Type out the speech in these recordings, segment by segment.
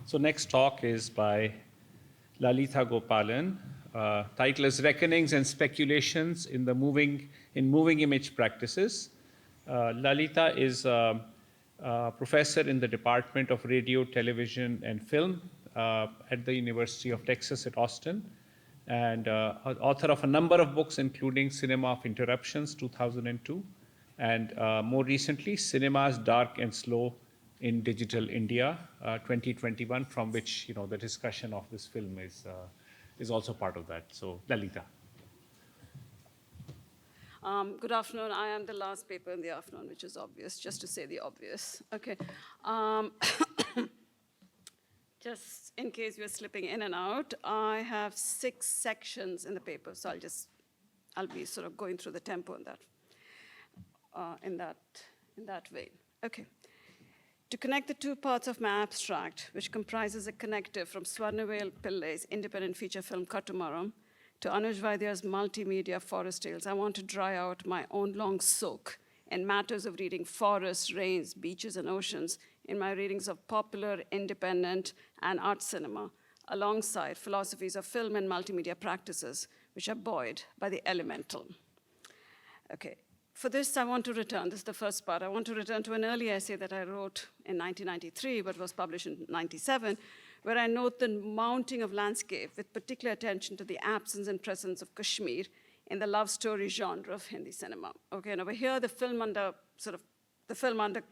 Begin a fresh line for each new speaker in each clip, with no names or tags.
So next talk is by Lalitha Gopalan. Title is Reckonings and Speculations in Moving Image Practices. Lalitha is a professor in the Department of Radio, Television, and Film at the University of Texas at Austin, and author of a number of books, including Cinema of Interruptions, 2002, and more recently, Cinemas Dark and Slow in Digital India, 2021, from which the discussion of this film is also part of that. So, Lalitha.
Good afternoon. I am the last paper in the afternoon, which is obvious, just to say the obvious. Okay. Just in case we're slipping in and out, I have 6 sections in the paper, so I'll be sort of going through the tempo in that vein. Okay. To connect the 2 parts of my abstract, which comprises a connective from Swarnavel Pillai's independent feature film Kattumaram to Anuj Vaidya's multimedia forest tales, I want to dry out my own long soak in matters of reading forests, rains, beaches, and oceans in my readings of popular, independent, and art cinema, alongside philosophies of film and multimedia practices, which are buoyed by the elemental. Okay. For this, I want to return, this is the first part, I want to return to an early essay that I wrote in 1993, but was published in 97, where I note the mounting of landscape with particular attention to the absence and presence of Kashmir in the love story genre of Hindi cinema. Okay, and over here, the film under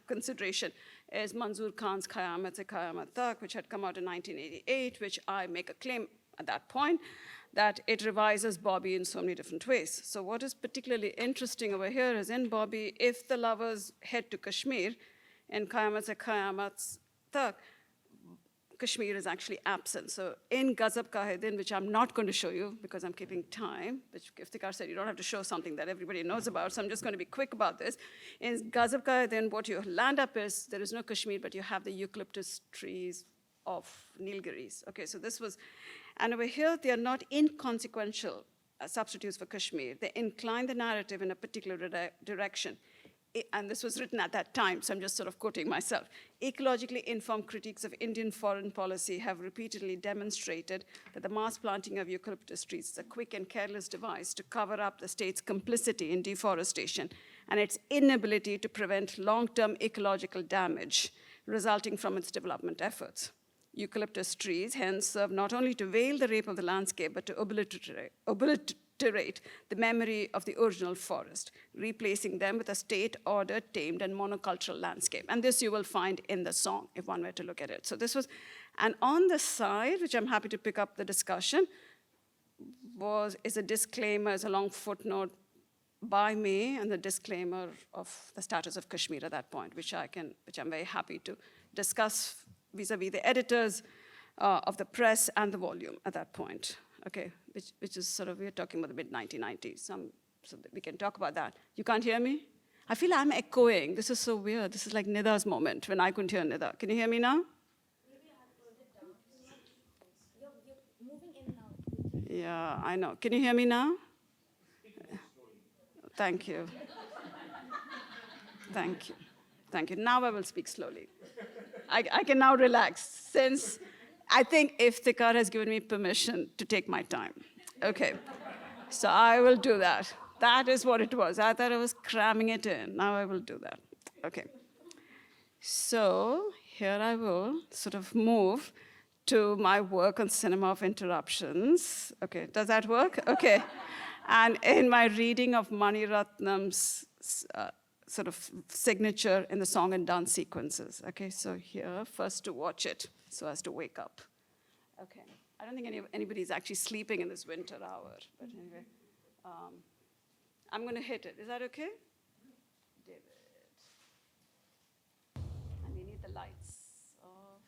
consideration is Manzoor Khan's Qayamat Se Qayamat Tak, which had come out in 1988, which I make a claim at that point that it revises Bobby in so many different ways. So what is particularly interesting over here is in Bobby, if the lovers head to Kashmir, in Qayamat Se Qayamat Tak, Kashmir is actually absent. So in Gazab Ka Hai Din, which I'm not going to show you because I'm keeping time, which Iftikhar said you don't have to show something that everybody knows about, so I'm just going to be quick about this. In Gazab Ka Hai Din, what you land up is, there is no Kashmir, but you have the eucalyptus trees of Nilgiris. Okay, so this was, and over here, they are not inconsequential substitutes for Kashmir. They incline the narrative in a particular direction. And this was written at that time, so I'm just sort of quoting myself. Ecologically informed critiques of Indian foreign policy have repeatedly demonstrated that the mass planting of eucalyptus trees is a quick and careless device to cover up the state's complicity in deforestation and its inability to prevent long-term ecological damage resulting from its development efforts. Eucalyptus trees, hence, serve not only to veil the rape of the landscape, but to obliterate the memory of the original forest, replacing them with a state-ordered, tamed, and monocultural landscape. And this you will find in the song, if one were to look at it. So this was, and on the side, which I'm happy to pick up the discussion, is a disclaimer, is a long footnote by me, and the disclaimer of the status of Kashmir at that point, which I'm very happy to discuss vis-a-vis the editors of the press and the volume at that point. Okay, which is sort of, we're talking about the mid-1990s, so we can talk about that. You can't hear me? I feel I'm echoing. This is so weird. This is like Nida's moment when I couldn't hear Nida. Can you hear me now?
Maybe I have turned it down. You're moving in and out.
Yeah, I know. Can you hear me now? Thank you. Thank you. Thank you. Now I will speak slowly. I can now relax, since I think Iftikhar has given me permission to take my time. Okay, so I will do that. That is what it was. I thought I was cramming it in. Now I will do that. Okay. So here I will sort of move to my work on Cinema of Interruptions. Okay, does that work? Okay. And in my reading of Mani Ratnam's sort of signature in the song and dance sequences. Okay, so here, first to watch it, so as to wake up. Okay, I don't think anybody's actually sleeping in this winter hour, but anyway, I'm gonna hit it. Is that okay? David. And we need the lights off.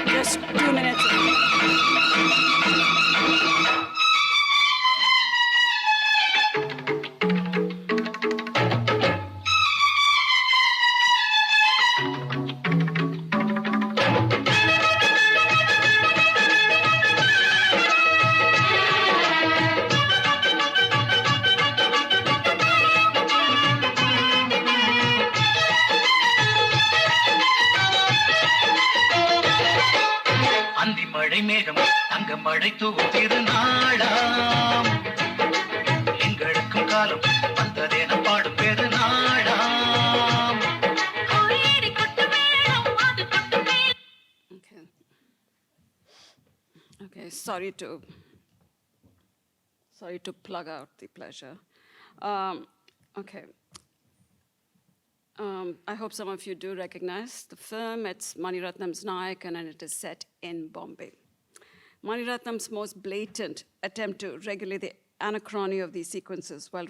Just 2 minutes.
மழை மேகம் தங்க மழை தூவும் திருநாளாம் எங்களுக்கும் காலம் வந்ததென பாடும் பெருநாளாம்
கோயேரி கொட்டு மேளம் அது கொட்டு மேளம்.
Okay. Okay, sorry to plug out the pleasure. Okay. I hope some of you do recognize the film. It's Mani Ratnam's Nayakan, and it is set in Bombay. Mani Ratnam's most blatant attempt to regulate the anachrony of these sequences while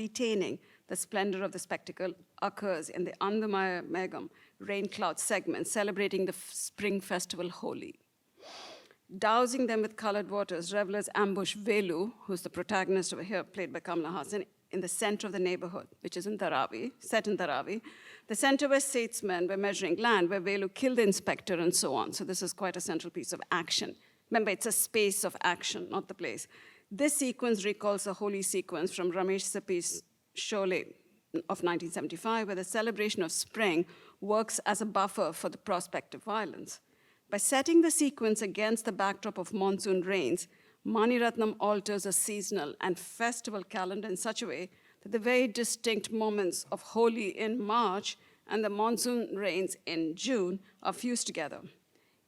retaining the splendor of the spectacle occurs in the Andamaya Megam rain cloud segment, celebrating the spring festival Holi. Dousing them with colored waters, revelers ambush Velu, who's the protagonist over here, played by Kamala Hassan, in the center of the neighborhood, which is in Dharavi, set in Dharavi. The center where statesmen were measuring land, where Velu killed the inspector and so on. So this is quite a central piece of action. Remember, it's a space of action, not the place. This sequence recalls a holy sequence from Ramesh Sippy's Sholay of 1975, where the celebration of spring works as a buffer for the prospect of violence. By setting the sequence against the backdrop of monsoon rains, Mani Ratnam alters a seasonal and festival calendar in such a way that the very distinct moments of Holi in March and the monsoon rains in June are fused together.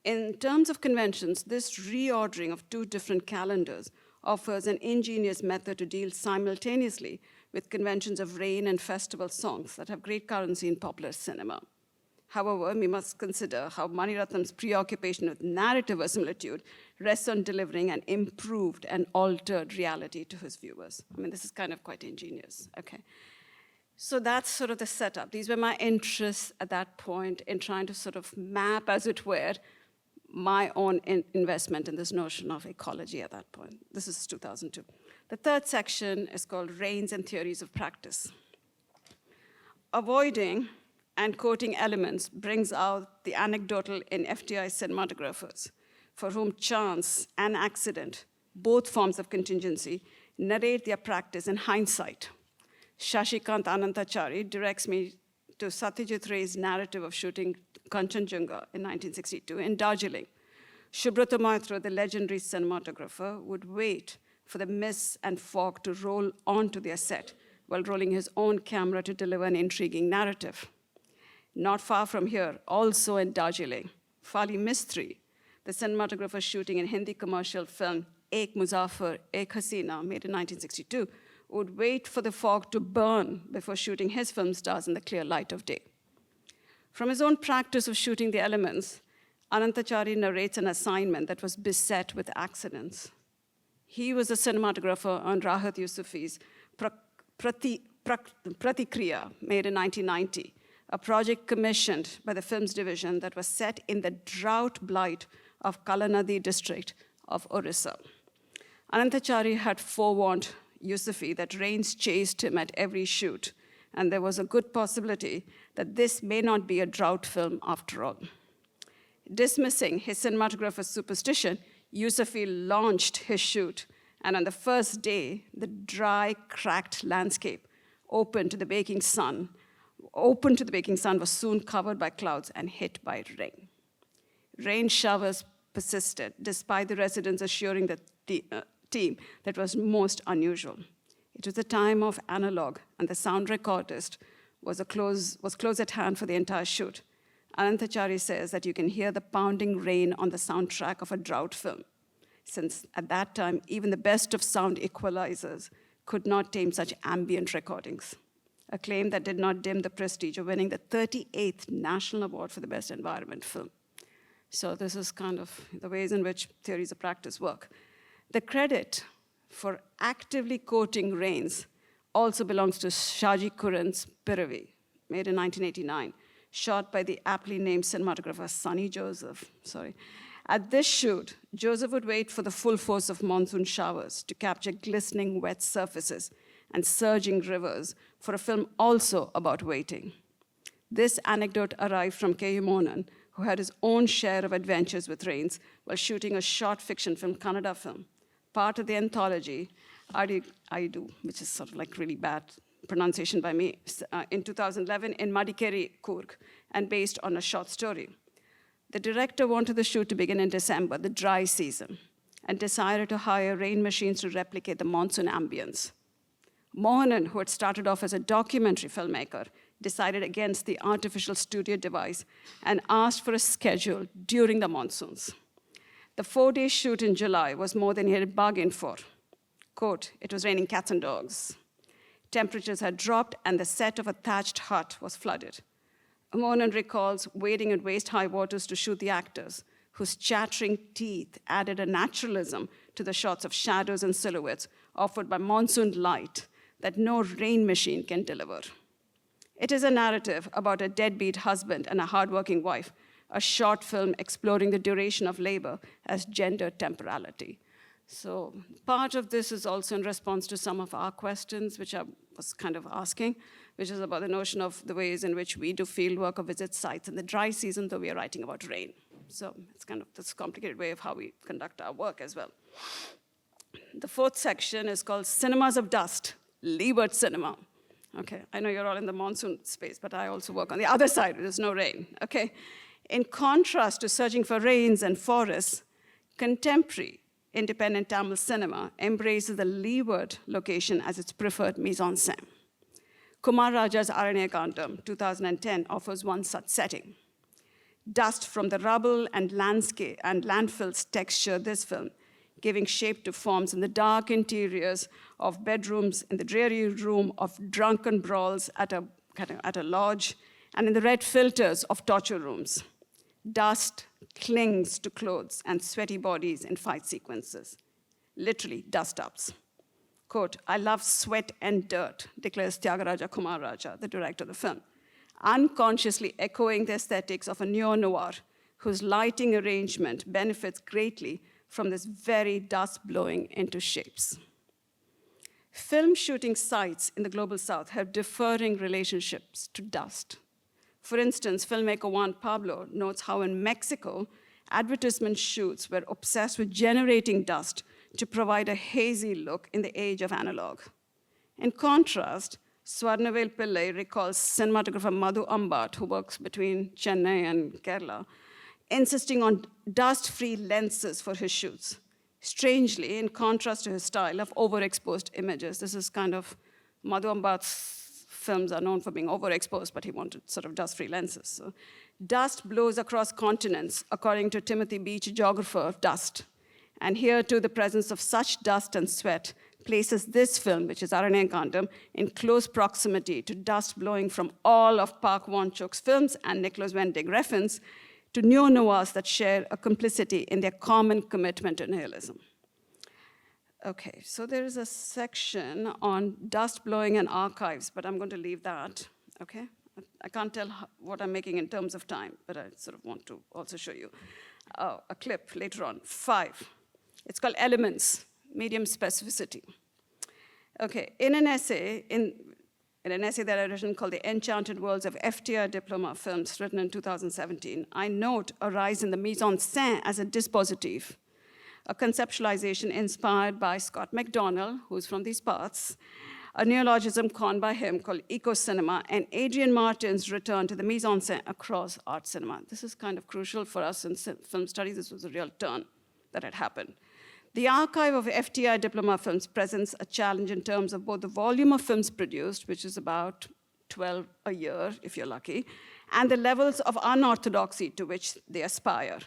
In terms of conventions, this reordering of two different calendars offers an ingenious method to deal simultaneously with conventions of rain and festival songs that have great currency in popular cinema. However, we must consider how Mani Ratnam's preoccupation with narrative verisimilitude rests on delivering an improved and altered reality to his viewers. I mean, this is kind of quite ingenious, okay? So that's sort of the setup. These were my interests at that point in trying to sort of map, as it were, my own investment in this notion of ecology at that point. This is 2002. The third section is called Reigns and Theories of Practice. Avoiding and quoting elements brings out the anecdotal in FTI cinematographers, for whom chance and accident, both forms of contingency, narrate their practice in hindsight. Shashikant Anantachari directs me to Satyajit Ray's narrative of shooting Kanchenjunga in 1962 in Darjeeling. Subrata Maitra, the legendary cinematographer, would wait for the mist and fog to roll onto their set while rolling his own camera to deliver an intriguing narrative. Not far from here, also in Darjeeling, Fali Mistry, the cinematographer shooting in Hindi commercial film Ek Muzaffar, Ek Hasina, made in 1962, would wait for the fog to burn before shooting his film stars in the clear light of day. From his own practice of shooting the elements, Anantachari narrates an assignment that was beset with accidents. He was a cinematographer on Rahat Yusufi's Pratikriya, made in 1990, a project commissioned by the films division that was set in the drought blight of Kalanadi district of Orissa. Anantachari had forewarned Yusufi that rains chased him at every shoot, and there was a good possibility that this may not be a drought film after all. Dismissing his cinematographer's superstition, Yusufi launched his shoot, and on the first day, the dry, cracked landscape open to the baking sun was soon covered by clouds and hit by rain. Rain showers persisted, despite the residents assuring the team that was most unusual. It was a time of analog, and the sound recordist was close at hand for the entire shoot. Anantachari says that you can hear the pounding rain on the soundtrack of a drought film, since at that time, even the best of sound equalizers could not tame such ambient recordings, a claim that did not dim the prestige of winning the 38th National Award for the Best Environment Film. So this is kind of the ways in which theories of practice work. The credit for actively quoting rains also belongs to Shaji Kuran's Piravi, made in 1989, shot by the aptly named cinematographer Sonny Joseph. At this shoot, Joseph would wait for the full force of monsoon showers to capture glistening wet surfaces and surging rivers for a film also about waiting. This anecdote arrived from K. Monan, who had his own share of adventures with rains while shooting a short fiction film, Kannada film, part of the anthology, Aidu, which is sort of like really bad pronunciation by me, in 2011 in Madikeri, Coorg, and based on a short story. The director wanted the shoot to begin in December, the dry season, and decided to hire rain machines to replicate the monsoon ambience. Mohanan, who had started off as a documentary filmmaker, decided against the artificial studio device and asked for a schedule during the monsoons. The 4-day shoot in July was more than he had bargained for. Quote, "It was raining cats and dogs. Temperatures had dropped and the set of a thatched hut was flooded." Mohanan recalls wading in waist-high waters to shoot the actors, whose chattering teeth added a naturalism to the shots of shadows and silhouettes offered by monsoon light that no rain machine can deliver. It is a narrative about a deadbeat husband and a hardworking wife, a short film exploring the duration of labor as gender temporality. So part of this is also in response to some of our questions, which I was kind of asking, which is about the notion of the ways in which we do field work or visit sites in the dry season, though we are writing about rain. So it's kind of this complicated way of how we conduct our work as well. The fourth section is called Cinemas of Dust, Leeward Cinema. Okay, I know you're all in the monsoon space, but I also work on the other side where there's no rain, okay? In contrast to searching for rains and forests, contemporary independent Tamil cinema embraces the leeward location as its preferred mise-en-scène. Kumar Raja's Aranyakandam, 2010, offers one such setting. Dust from the rubble and landscape and landfills texture this film, giving shape to forms in the dark interiors of bedrooms, in the dreary room of drunken brawls at a lodge, and in the red filters of torture rooms. Dust clings to clothes and sweaty bodies in fight sequences, literally dust-ups. Quote, "I love sweat and dirt," declares Tyagaraja Kumar Raja, the director of the film, unconsciously echoing the aesthetics of a neo-noir whose lighting arrangement benefits greatly from this very dust blowing into shapes. Film shooting sites in the global south have differing relationships to dust. For instance, filmmaker Juan Pablo notes how in Mexico, advertisement shoots were obsessed with generating dust to provide a hazy look in the age of analog. In contrast, Swarnavel Pillai recalls cinematographer Madhu Ambat, who works between Chennai and Kerala, insisting on dust-free lenses for his shoots. Strangely, in contrast to his style of overexposed images, this is kind of Madhu Ambat's films are known for being overexposed, but he wanted sort of dust-free lenses. So, dust blows across continents, according to Timothy Beach, geographer of dust. And here, too, the presence of such dust and sweat places this film, which is Aranyakandam, in close proximity to dust blowing from all of Park Won-chok's films and Nicholas Winding Refn's to neo-noirs that share a complicity in their common commitment to nihilism. Okay, so there is a section on dust blowing and archives, but I'm going to leave that, okay? I can't tell what I'm making in terms of time, but I sort of want to also show you a clip later on, 5. It's called Elements, Medium Specificity. Okay, in an essay that I written called The Enchanted Worlds of FTR Diploma Films, written in 2017, I note a rise in the mise-en-scène as a dispositif, a conceptualization inspired by Scott McDonald, who's from these parts, a neologism coined by him called eco-cinema, and Adrian Martin's return to the mise-en-scène across art cinema. This is kind of crucial for us in film studies. This was a real turn that had happened. The archive of FTI diploma films presents a challenge in terms of both the volume of films produced, which is about 12 a year, if you're lucky, and the levels of unorthodoxy to which they aspire.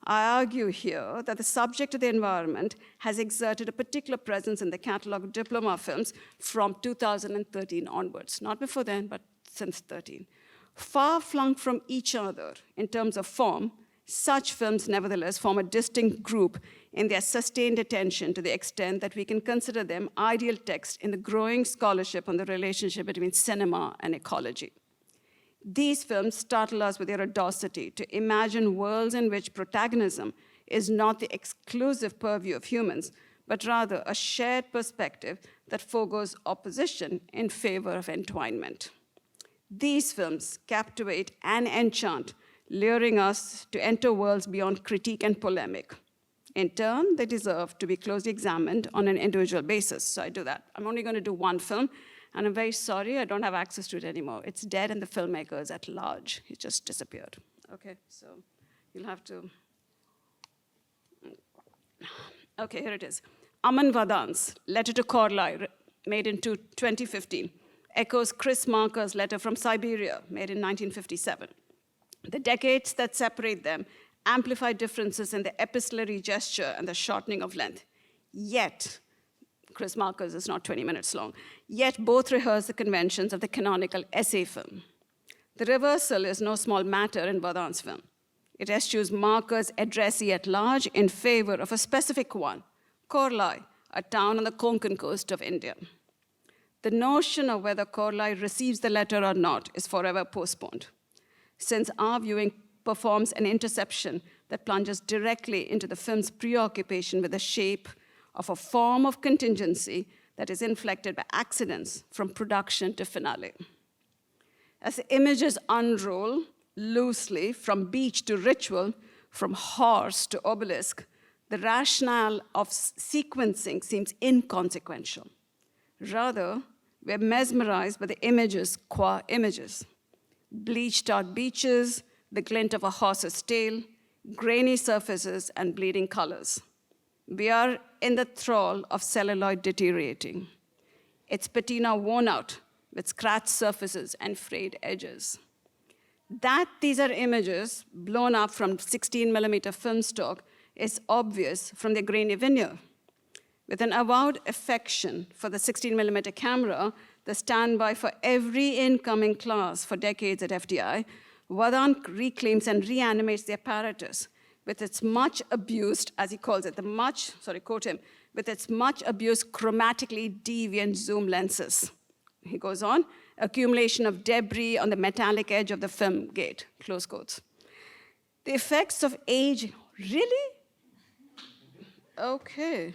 I argue here that the subject of the environment has exerted a particular presence in the catalog of diploma films from 2013 onwards, not before then, but since 13. Far flung from each other in terms of form, such films nevertheless form a distinct group in their sustained attention to the extent that we can consider them ideal texts in the growing scholarship on the relationship between cinema and ecology. These films startle us with their audacity to imagine worlds in which protagonism is not the exclusive purview of humans, but rather a shared perspective that forgoes opposition in favor of entwinement. These films captivate and enchant, luring us to enter worlds beyond critique and polemic. In turn, they deserve to be closely examined on an individual basis, so I do that. I'm only going to do one film, and I'm very sorry I don't have access to it anymore. It's dead and the filmmaker is at large. He just disappeared. Okay, so You'll have to. Okay, here it is. Aman Vadan's letter to Korlai, made in 2015, echoes Chris Marker's letter from Siberia, made in 1957. The decades that separate them amplify differences in the epistolary gesture and the shortening of length. Yet, Chris Marker's is not 20 minutes long, yet both rehearse the conventions of the canonical essay film. The reversal is no small matter in Vadan's film. It eschews Marker's addressee at large in favor of a specific one, Korlai, a town on the Konkan coast of India. The notion of whether Korlai receives the letter or not is forever postponed, since our viewing performs an interception that plunges directly into the film's preoccupation with the shape of a form of contingency that is inflected by accidents from production to finale. As the images unroll loosely from beach to ritual, from horse to obelisk, the rationale of sequencing seems inconsequential. Rather, we're mesmerized by the images qua images. Bleached out beaches, the glint of a horse's tail, grainy surfaces, and bleeding colors. We are in the thrall of celluloid deteriorating, its patina worn out with scratched surfaces and frayed edges. That these are images blown up from 16mm film stock is obvious from their grainy veneer. With an avowed affection for the 16mm camera, the standby for every incoming class for decades at FDI, Vadan reclaims and reanimates the apparatus with its much abused, as he calls it, quote him, with its much abused chromatically deviant zoom lenses. He goes on, accumulation of debris on the metallic edge of the film gate, close quotes. The effects of age, really? Okay,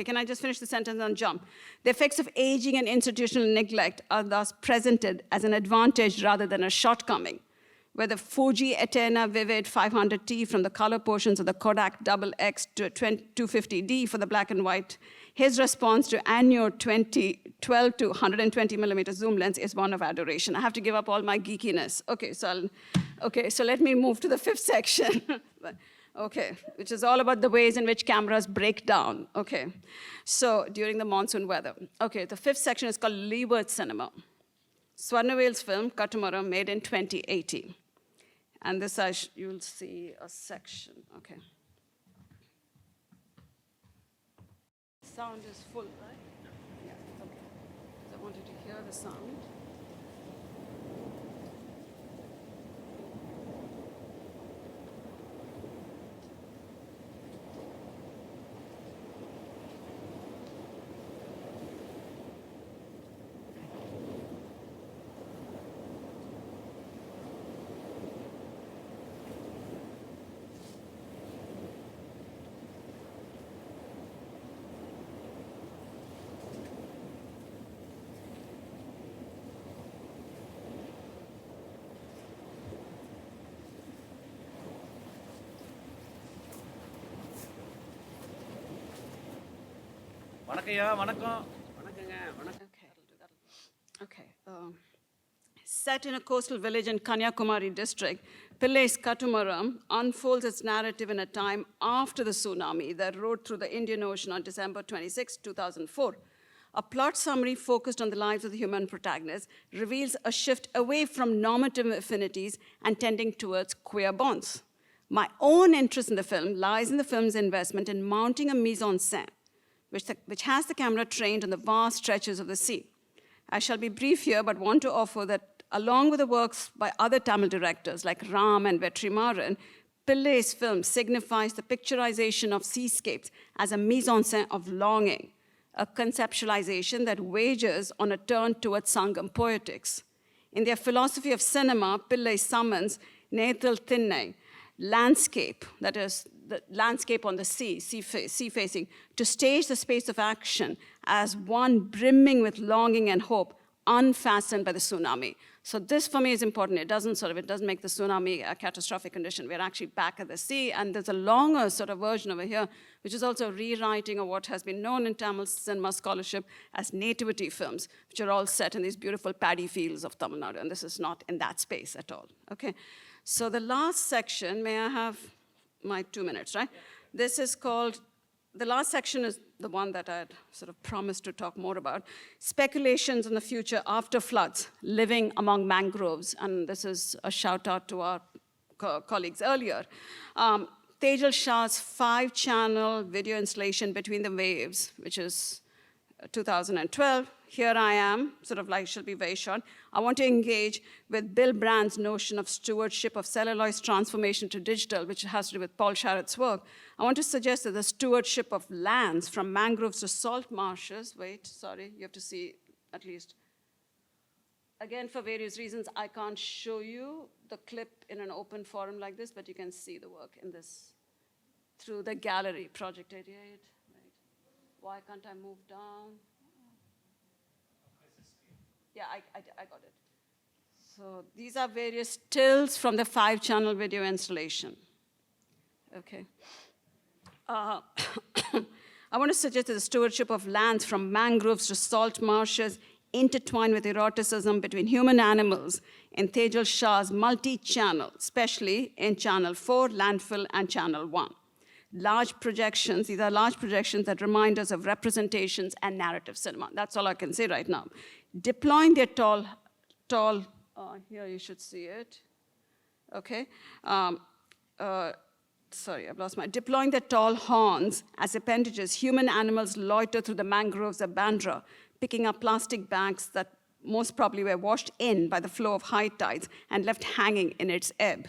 can I just finish the sentence and jump? The effects of aging and institutional neglect are thus presented as an advantage rather than a shortcoming, where the Fuji Eterna Vivid 500T from the color portions of the Kodak XX to 250D for the black and white, his response to Anyo 12 to 120mm zoom lens is one of adoration. I have to give up all my geekiness. So let me move to the fifth section. Which is all about the ways in which cameras break down. So during the monsoon weather. The fifth section is called Leeward Cinema. Swarnavel's film, Katamaram, made in 2018. And this, you'll see a section, Sound is full, right? Yeah, So I wanted to hear the sound. Set in a coastal village in Kanyakumari district, Pillai's Katamaram unfolds its narrative in a time after the tsunami that rode through the Indian Ocean on December 26, 2004. A plot summary focused on the lives of the human protagonists reveals a shift away from normative affinities and tending towards queer bonds. My own interest in the film lies in the film's investment in mounting a mise-en-scène, which has the camera trained on the vast stretches of the sea. I shall be brief here, but want to offer that along with the works by other Tamil directors like Ram and Vetrimaran, Pillai's film signifies the picturization of seascapes as a mise-en-scène of longing, a conceptualization that wages on a turn towards Sangam poetics. In their philosophy of cinema, Pillai summons Nethal Thinnai, landscape, that is, the landscape on the sea facing, to stage the space of action as one brimming with longing and hope, unfastened by the tsunami. So this, for me, is important. It doesn't make the tsunami a catastrophic condition. We're actually back at the sea, and there's a longer sort of version over here, which is also a rewriting of what has been known in Tamil cinema scholarship as nativity films, which are all set in these beautiful paddy fields of Tamil Nadu, and this is not in that space at all, So the last section, may I have my 2 minutes, right? This is called, the last section is the one that I'd sort of promised to talk more about. Speculations on the future after floods, living among mangroves. And this is a shout out to our colleagues earlier. Tejal Shah's 5-channel video installation, Between the Waves, which is 2012. Here I am, sort of like, should be very short. I want to engage with Bill Brand's notion of stewardship of celluloid transformation to digital, which has to do with Paul Sharrett's work. I want to suggest that the stewardship of lands from mangroves to salt marshes. Wait, sorry, you have to see at least. Again, for various reasons, I can't show you the clip in an open forum like this, but you can see the work in this through the gallery, Project 88. Right. Why can't I move down? Yeah, I got it. So these are various stills from the 5-channel video installation. Okay. I want to suggest that the stewardship of lands from mangroves to salt marshes intertwined with eroticism between human animals in Tejal Shah's multi-channel, especially in Channel 4, Landfill, and Channel 1. Large projections, these are large projections that remind us of representations and narrative cinema. That's all I can say right now. Deploying their tall, here you should see it, okay? Sorry, I've lost my, deploying their tall horns as appendages, human animals loiter through the mangroves of Bandra, picking up plastic bags that most probably were washed in by the flow of high tides and left hanging in its ebb.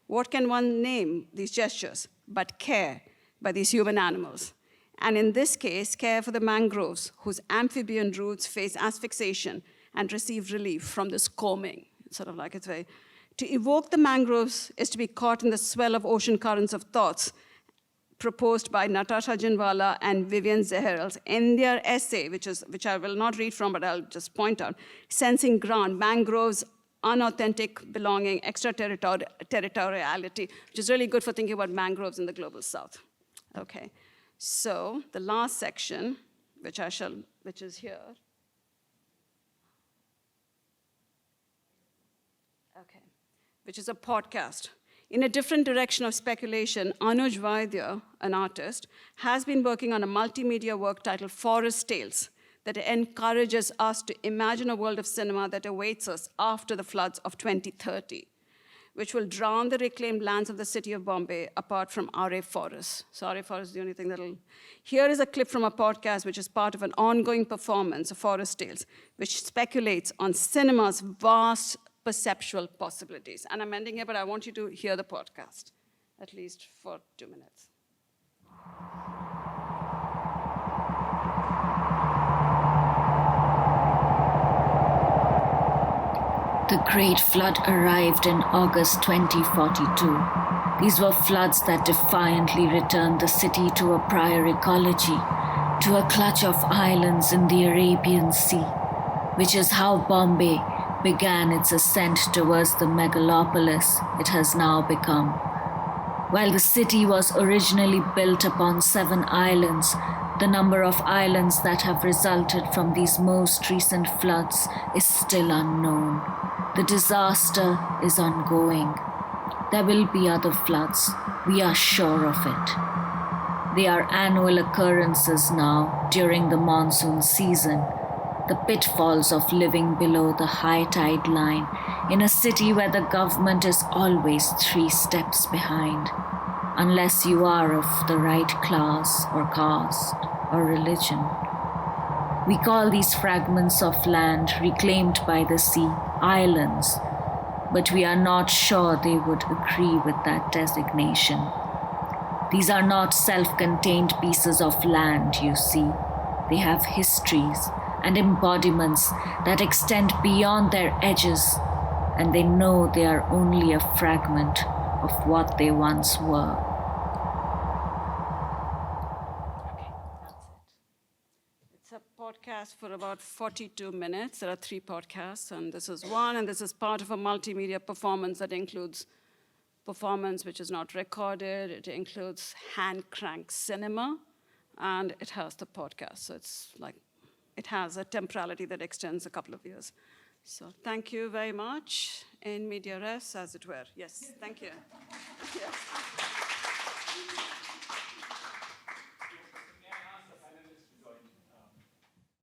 What can one name these gestures but care by these human animals? And in this case, care for the mangroves, whose amphibian roots face asphyxiation and receive relief from this combing. It's sort of like it's very, to evoke the mangroves is to be caught in the swell of ocean currents of thoughts, proposed by Natasha Jinwala and Vivian Zeherels in their essay, which I will not read from, but I'll just point out, Sensing Ground, Mangroves, Unauthentic Belonging, Extraterritoriality, which is really good for thinking about mangroves in the global south. Okay, so the last section, which is here. Okay, which is a podcast. In a different direction of speculation, Anuj Vaidya, an artist, has been working on a multimedia work titled Forest Tales that encourages us to imagine a world of cinema that awaits us after the floods of 2030, which will drown the reclaimed lands of the city of Bombay apart from RA forests. So RA forest is the only thing that'll... Here is a clip from a podcast which is part of an ongoing performance of Forest Tales, which speculates on cinema's vast perceptual possibilities. And I'm ending here, but I want you to hear the podcast, at least for 2 minutes.
The Great Flood arrived in August 2042. These were floods that defiantly returned the city to a prior ecology, to a clutch of islands in the Arabian Sea, which is how Bombay began its ascent towards the megalopolis it has now become. While the city was originally built upon 7 islands, the number of islands that have resulted from these most recent floods is still unknown. The disaster is ongoing. There will be other floods, we are sure of it. They are annual occurrences now during the monsoon season, the pitfalls of living below the high tide line in a city where the government is always 3 steps behind, unless you are of the right class or caste or religion. We call these fragments of land reclaimed by the sea islands, but we are not sure they would agree with that designation. These are not self-contained pieces of land, you see. They have histories and embodiments that extend beyond their edges, and they know they are only a fragment of what they once were.
Okay, that's it. It's a podcast for about 42 minutes. There are 3 podcasts, and this is one, and this is part of a multimedia performance that includes performance which is not recorded, it includes hand crank cinema, and it has the podcast. So it's like, it has a temporality that extends a couple of years. So thank you very much. In media res, as it were. Yes, thank you. Yes.